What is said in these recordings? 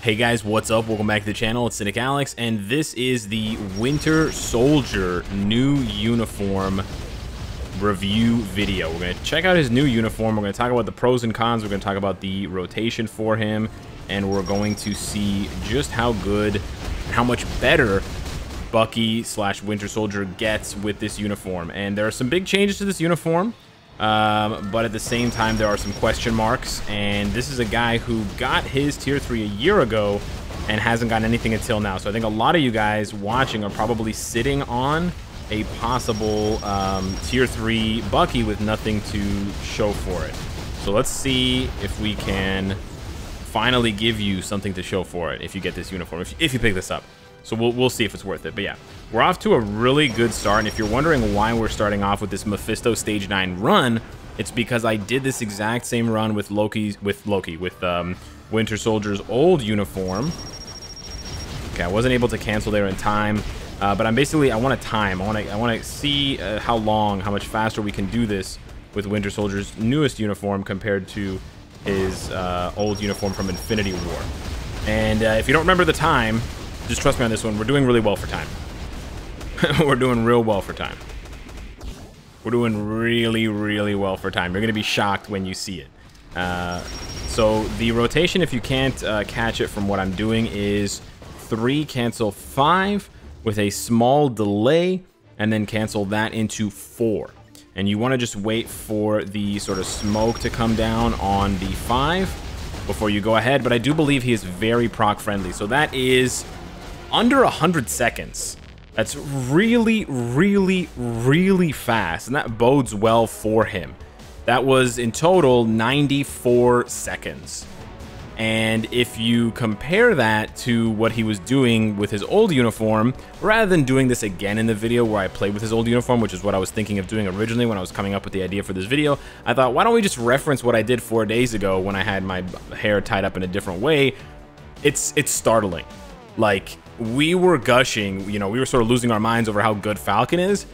Hey guys, what's up? Welcome back to the channel. It's Cynicalex, and this is the Winter Soldier new uniform review video. We're going to check out his new uniform. We're going to talk about the pros and cons. We're going to talk about the rotation for him, and we're going to see just how good and how much better Bucky / Winter Soldier gets with this uniform. And there are some big changes to this uniform. But at the same time, there are some question marks, and this is a guy who got his tier 3 a year ago and hasn't gotten anything until now. So I think a lot of you guys watching are probably sitting on a possible tier 3 Bucky with nothing to show for it. So let's see if we can finally give you something to show for it if you get this uniform, if you pick this up. So we'll see if it's worth it. But yeah, we're off to a really good start. And if you're wondering why we're starting off with this Mephisto Stage 9 run, it's because I did this exact same run with Winter Soldier's old uniform. Okay, I wasn't able to cancel there in time, but I want to time. I want to see how much faster we can do this with Winter Soldier's newest uniform compared to his old uniform from Infinity War. And if you don't remember the time, just trust me on this one. We're doing really well for time. We're doing real well for time. We're doing really, really well for time. You're going to be shocked when you see it. So the rotation, if you can't catch it from what I'm doing, is 3 cancel 5 with a small delay, and then cancel that into 4. And you want to just wait for the sort of smoke to come down on the 5 before you go ahead. But I do believe he is very proc friendly. So that is under 100 seconds. That's really, really, really fast, and that bodes well for him. That was in total 94 seconds. And if you compare that to what he was doing with his old uniform, rather than doing this again in the video where I played with his old uniform, which is what I was thinking of doing originally when I was coming up with the idea for this video, I thought, why don't we just reference what I did 4 days ago when I had my hair tied up in a different way? It's startling. Like, we were gushing, you know, we were sort of losing our minds over how good Falcon is.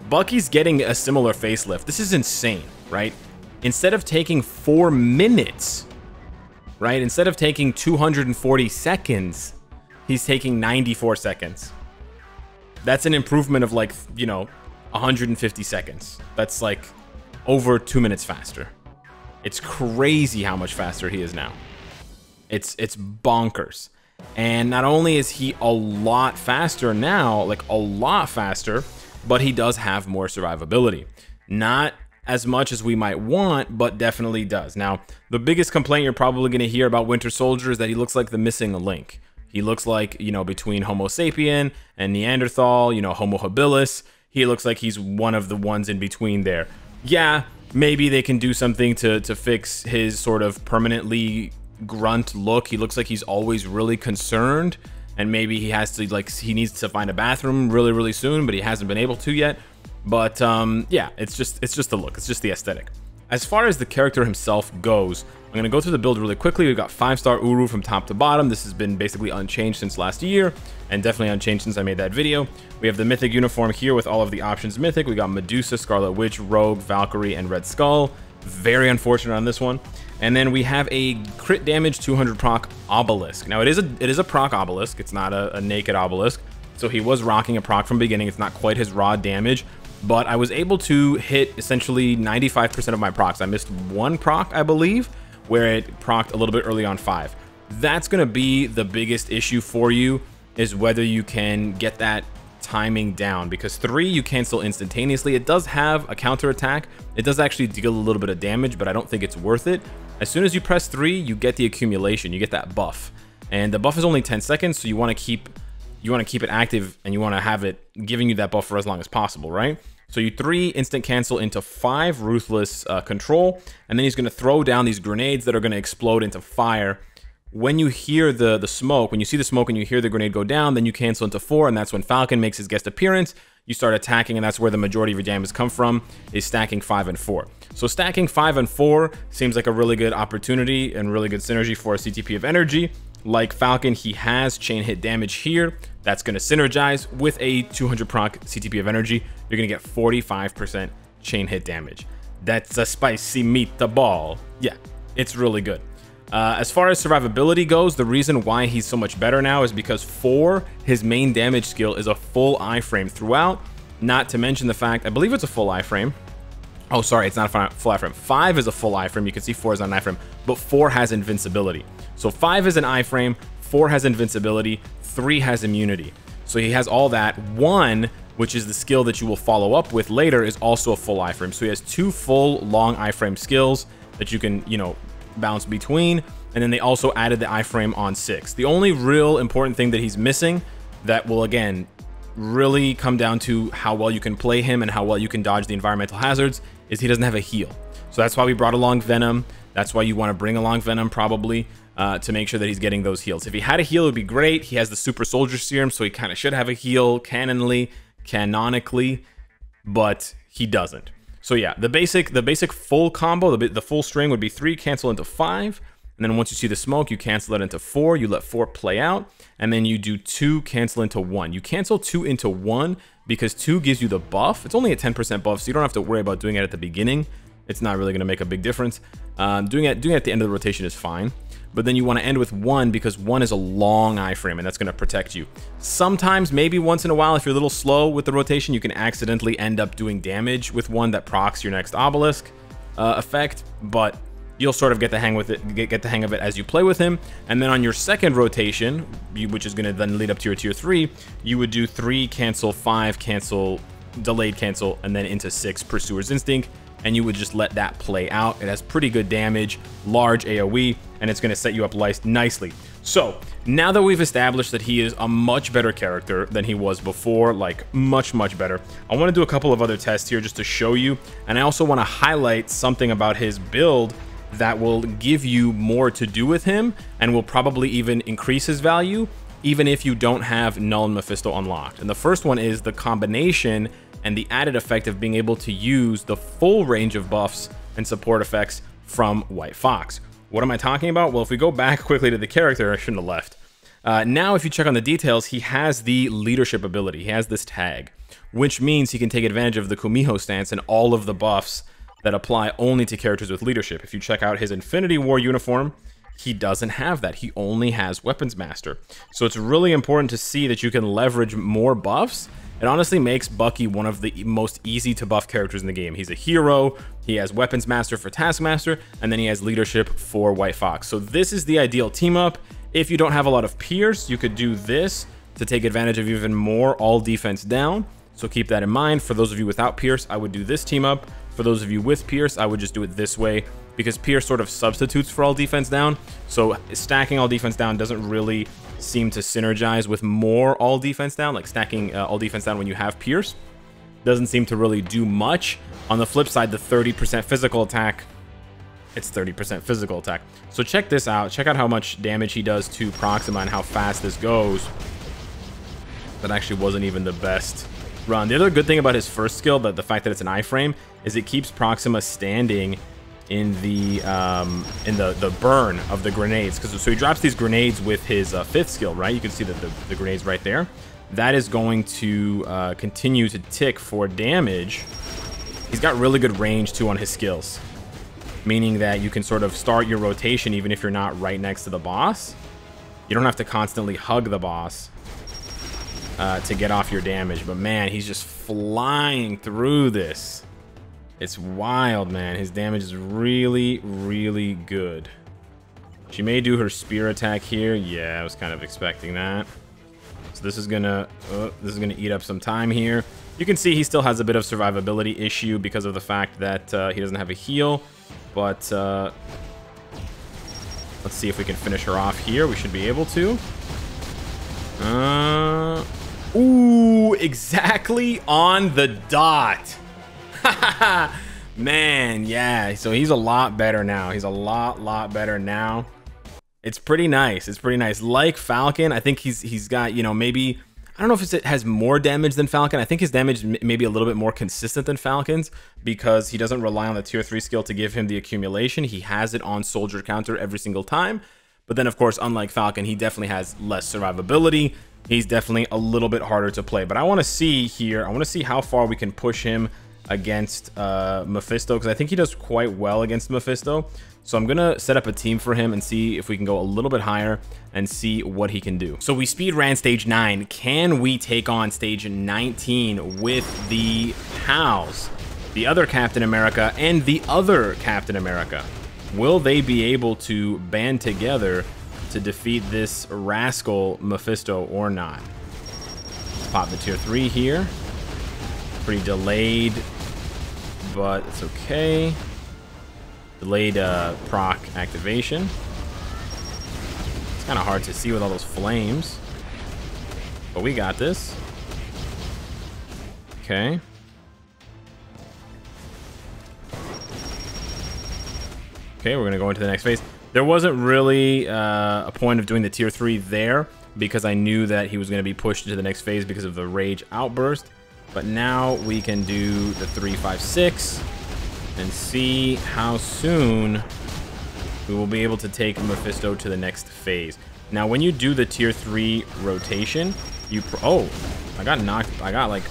Bucky's getting a similar facelift. This is insane, right? Instead of taking 4 minutes, right? Instead of taking 240 seconds, he's taking 94 seconds. That's an improvement of, like, you know, 150 seconds. That's like over 2 minutes faster. It's crazy how much faster he is now. It's bonkers. And not only is he a lot faster now, like a lot faster, but he does have more survivability. Not as much as we might want, but definitely does. Now, the biggest complaint you're probably going to hear about Winter Soldier is that he looks like the missing link. He looks like, you know, between Homo sapien and Neanderthal, you know, Homo habilis, he looks like he's one of the ones in between there. Yeah, maybe they can do something to fix his sort of permanently grunt look. He looks like he's always really concerned, and maybe he has to, like, he needs to find a bathroom really, really soon, but he hasn't been able to yet. But yeah, it's just the look. It's just the aesthetic. As far as the character himself goes, I'm going to go through the build really quickly. We've got 5-star Uru from top to bottom. This has been basically unchanged since last year, and definitely unchanged since I made that video. We have the Mythic uniform here with all of the options Mythic. We got Medusa, Scarlet Witch, Rogue, Valkyrie, and Red Skull. Very unfortunate on this one. And then we have a crit damage 200 proc obelisk. Now it is a proc obelisk. It's not a naked obelisk. So he was rocking a proc from beginning. It's not quite his raw damage, but I was able to hit essentially 95% of my procs. I missed 1 proc, I believe, where it procced a little bit early on 5. That's going to be the biggest issue for you, is whether you can get that timing down, because 3 you cancel instantaneously. It does have a counter attack. It does actually deal a little bit of damage, but I don't think it's worth it. As soon as you press 3, you get the accumulation, you get that buff, and the buff is only 10 seconds, so you want to keep it active, and you want to have it giving you that buff for as long as possible, right? So you 3 instant cancel into 5 ruthless control, and then he's going to throw down these grenades that are going to explode into fire. When you hear the smoke, when you see the smoke and you hear the grenade go down, then you cancel into 4, and that's when Falcon makes his guest appearance. You start attacking, and that's where the majority of your damage come from, is stacking 5 and 4. So stacking 5 and 4 seems like a really good opportunity and really good synergy for a CTP of energy. Like Falcon, he has chain hit damage here. That's going to synergize with a 200 proc CTP of energy. You're going to get 45% chain hit damage. That's a spicy meatball. Yeah, it's really good. As far as survivability goes, the reason why he's so much better now is because 4, his main damage skill, is a full iframe throughout. Not to mention the fact, I believe it's a full iframe. Oh, sorry, it's not a full iframe. 5 is a full iframe. You can see 4 is not an iframe, but 4 has invincibility. So 5 is an iframe, 4 has invincibility, 3 has immunity. So he has all that. 1, which is the skill that you will follow up with later, is also a full iframe. So he has 2 full long iframe skills that you can, bounce between. And then they also added the iframe on 6. The only real important thing that he's missing that will, again, really come down to how well you can play him and how well you can dodge the environmental hazards is he doesn't have a heal. So that's why we brought along Venom. That's why you want to bring along Venom probably to make sure that he's getting those heals. If he had a heal, it would be great. He has the Super Soldier Serum, so he kind of should have a heal canonically, but he doesn't. So yeah, the basic full combo, the full string would be 3 cancel into 5. And then once you see the smoke, you cancel it into 4. You let 4 play out. And then you do 2 cancel into 1. You cancel 2 into 1 because 2 gives you the buff. It's only a 10% buff, so you don't have to worry about doing it at the beginning. It's not really going to make a big difference. Doing it at the end of the rotation is fine. But then you want to end with 1 because 1 is a long iframe and that's going to protect you. Sometimes, maybe once in a while, if you're a little slow with the rotation, you can accidentally end up doing damage with 1 that procs your next obelisk effect. But you'll sort of get the hang with it, get the hang of it as you play with him. And then on your second rotation, which is going to then lead up to your tier 3, you would do 3 cancel, 5 cancel, delayed cancel, and then into 6 Pursuer's Instinct. And you would just let that play out. It has pretty good damage, large AoE, and it's going to set you up nicely. So now that we've established that he is a much better character than he was before, like much better, I want to do a couple of other tests here just to show you. And I also want to highlight something about his build that will give you more to do with him and will probably even increase his value, even if you don't have Null and Mephisto unlocked. And the first one is the combination and the added effect of being able to use the full range of buffs and support effects from White Fox. What am I talking about? Well, if we go back quickly to the character, I shouldn't have left. Now, if you check on the details, he has the leadership ability. He has this tag, which means he can take advantage of the Kumiho stance and all of the buffs that apply only to characters with leadership. If you check out his Infinity War uniform, he doesn't have that. He only has Weapons Master. So it's really important to see that you can leverage more buffs. It honestly makes Bucky one of the most easy to buff characters in the game. He's a hero, he has Weapons Master for Taskmaster, and then he has Leadership for White Fox. So this is the ideal team up. If you don't have a lot of Pierce, you could do this to take advantage of even more all defense down. So keep that in mind. For those of you without Pierce, I would do this team up. For those of you with Pierce, I would just do it this way because Pierce sort of substitutes for all defense down. So stacking all defense down doesn't really seem to synergize with more all defense down, like stacking all defense down when you have Pierce doesn't seem to really do much. On the flip side, the 30% physical attack, it's 30% physical attack. So check this out. Check out how much damage he does to Proxima and how fast this goes. That actually wasn't even the best run. The other good thing about his first skill, the fact that it's an iframe, is it keeps Proxima standing in the burn of the grenades. So he drops these grenades with his 5th skill, right? You can see that the grenades right there. That is going to continue to tick for damage. He's got really good range too on his skills, meaning that you can sort of start your rotation even if you're not right next to the boss. You don't have to constantly hug the boss to get off your damage. But man, he's just flying through this. It's wild, man. His damage is really good. She may do her spear attack here. Yeah, I was kind of expecting that. So this is gonna eat up some time here. You can see he still has a bit of survivability issue because of the fact that he doesn't have a heal. But let's see if we can finish her off here. We should be able to. Ooh, exactly on the dot. Man, yeah. So he's a lot better now. He's a lot better now. It's pretty nice. It's pretty nice. Like Falcon, I think he's got, you know, maybe, I don't know if it has more damage than Falcon. I think his damage may be a little bit more consistent than Falcon's because he doesn't rely on the tier 3 skill to give him the accumulation. He has it on soldier counter every single time. But then, of course, unlike Falcon, he definitely has less survivability. He's definitely a little bit harder to play. But I want to see here, I want to see how far we can push him against Mephisto, because I think he does quite well against Mephisto. So I'm gonna set up a team for him and see if we can go a little bit higher and see what he can do. So we speed ran stage 9. Can we take on stage 19 with the pals? The other Captain America and the other Captain America. Will they be able to band together to defeat this rascal Mephisto or not? Let's pop the tier 3 here. Pretty delayed, but it's okay. Delayed proc activation. It's kind of hard to see with all those flames, but we got this. Okay. Okay, we're gonna go into the next phase. There wasn't really a point of doing the tier 3 there because I knew that he was gonna be pushed into the next phase because of the rage outburst. But now we can do the 3, 5, 6 and see how soon we will be able to take Mephisto to the next phase. Now, when you do the tier 3 rotation, oh, I got like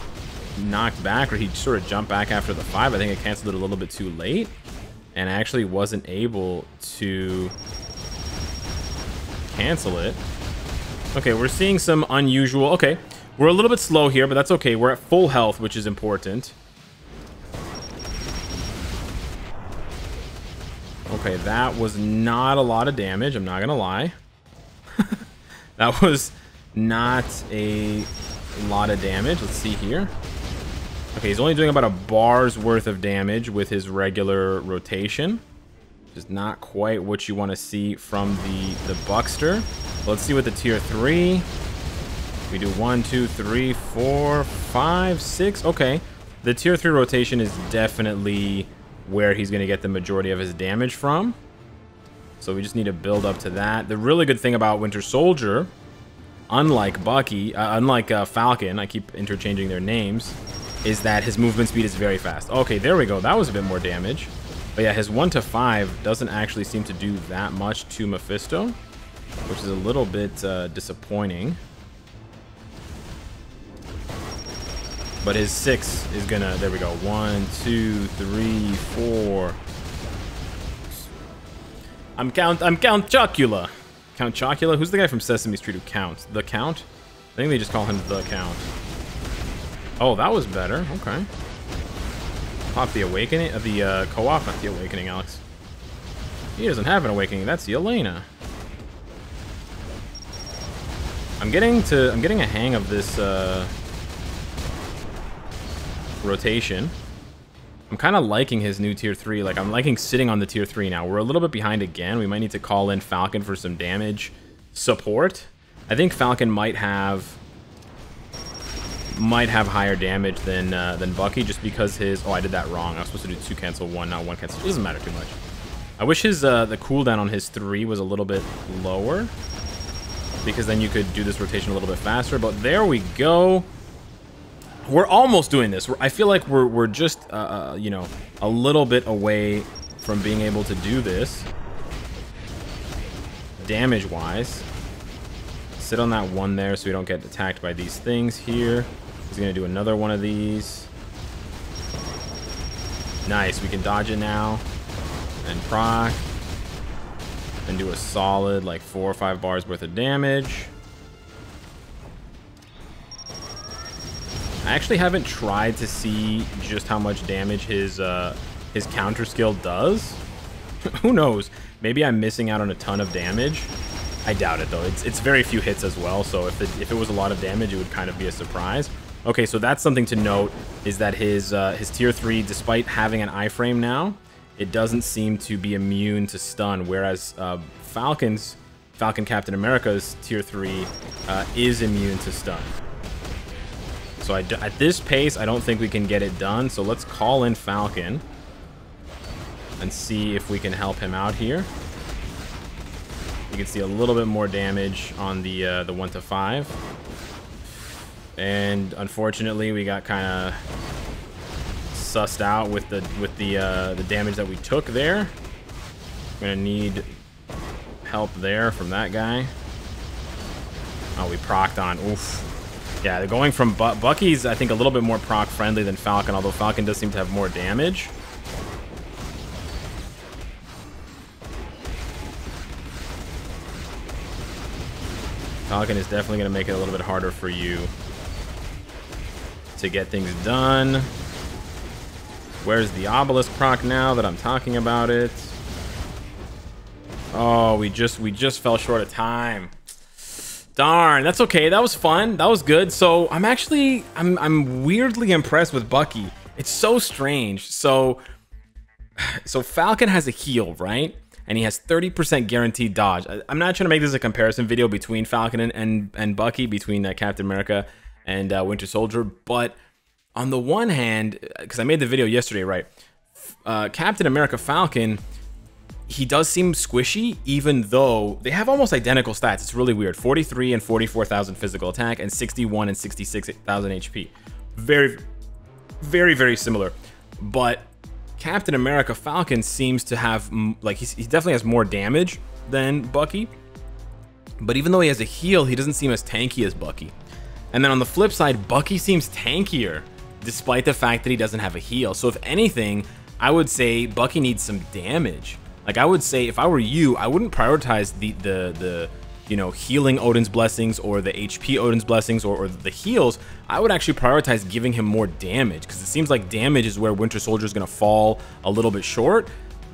knocked back, or he sort of jumped back after the 5. I think I canceled it a little bit too late, and I actually wasn't able to cancel it. Okay, we're seeing some unusual. Okay, we're a little bit slow here, but that's okay. We're at full health, which is important. Okay, that was not a lot of damage, I'm not gonna lie. That was not a lot of damage. Let's see here. Okay, he's only doing about a bar's worth of damage with his regular rotation, which is not quite what you want to see from the Buckster. Let's see what the tier 3. We do 1, 2, 3, 4, 5, 6. Okay, the tier 3 rotation is definitely where he's going to get the majority of his damage from. So we just need to build up to that. The really good thing about Winter Soldier, unlike Bucky, unlike Falcon, I keep interchanging their names, is that his movement speed is very fast. Okay, there we go. That was a bit more damage. But yeah, his 1 to 5 doesn't actually seem to do that much to Mephisto, which is a little bit disappointing. But his 6 is gonna, there we go. 1, 2, 3, 4. I'm Count Chocula. Count Chocula? Who's the guy from Sesame Street who counts? The Count? I think they just call him the Count. Oh, that was better. Okay. Pop the Awakening, the co-op, not the Awakening, Alex. He doesn't have an Awakening. That's the Elena. I'm getting a hang of this rotation. I'm kind of liking his new tier 3. Like, I'm liking sitting on the tier 3 now. We're a little bit behind again. We might need to call in Falcon for some damage support. I think Falcon might have higher damage than Bucky, just because his... Oh, I did that wrong. I was supposed to do 2 cancel 1, not 1 cancel. It doesn't matter too much. I wish his the cooldown on his 3 was a little bit lower, because then you could do this rotation a little bit faster. But there we go. We're almost doing this. I feel like we're just you know, a little bit away from being able to do this damage wise. Sit on that 1 there so we don't get attacked by these things here. He's gonna do another one of these. Nice, we can dodge it now and proc and do a solid like 4 or 5 bars worth of damage. I actually haven't tried to see just how much damage his counter skill does. Who knows? Maybe I'm missing out on a ton of damage. I doubt it though. It's very few hits as well. So if it was a lot of damage, it would kind of be a surprise. Okay, so that's something to note, is that his tier 3, despite having an iframe now, it doesn't seem to be immune to stun. Whereas Falcon Captain America's tier 3 is immune to stun. So at this pace, I don't think we can get it done. So let's call in Falcon and see if we can help him out here. You can see a little bit more damage on the 1 to 5. And unfortunately, we got kind of sussed out with the damage that we took there. I'm gonna need help there from that guy. Oh, we procced on. Oof. Yeah, they're going from Bucky's, I think, a little bit more proc friendly than Falcon, although Falcon does seem to have more damage. Falcon is definitely going to make it a little bit harder for you to get things done. Where's the obelisk proc now that I'm talking about it? Oh, we just fell short of time. Darn, that's okay. That was fun. That was good. So I'm weirdly impressed with Bucky. It's so strange. So Falcon has a heal, right? And he has 30% guaranteed dodge. I'm not trying to make this a comparison video between Falcon and Bucky, between Captain America and Winter Soldier. But on the one hand, because I made the video yesterday, right? Captain America Falcon, he does seem squishy, even though they have almost identical stats. It's really weird. 43 and 44,000 physical attack and 61 and 66,000 HP. Very, very, very similar. But Captain America Falcon seems to have, like, he definitely has more damage than Bucky. But even though he has a heal, he doesn't seem as tanky as Bucky. And then on the flip side, Bucky seems tankier, despite the fact that he doesn't have a heal. So if anything, I would say Bucky needs some damage. Like, I would say, if I were you, I wouldn't prioritize the you know, healing Odin's Blessings or the HP Odin's Blessings or the heals. I would actually prioritize giving him more damage, because it seems like damage is where Winter Soldier is going to fall a little bit short.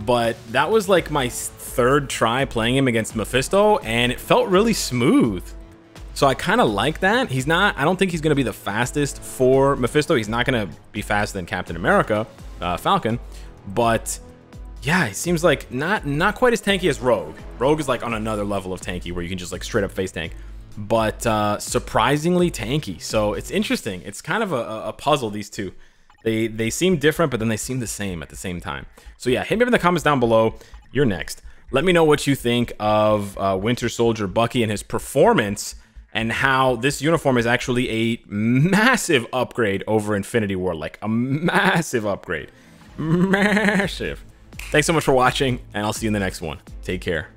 But that was like my third try playing him against Mephisto, and it felt really smooth. So I kind of like that. He's not, I don't think he's going to be the fastest for Mephisto. He's not going to be faster than Captain America, Falcon, but yeah, it seems like not quite as tanky as Rogue. Rogue is like on another level of tanky where you can just like straight up face tank, but surprisingly tanky. So it's interesting. It's kind of a puzzle, these two. They seem different, but then they seem the same at the same time. So yeah, hit me up in the comments down below. You're next. Let me know what you think of Winter Soldier Bucky and his performance, and how this uniform is actually a massive upgrade over Infinity War. Like a massive upgrade. Massive. Thanks so much for watching, and I'll see you in the next one. Take care.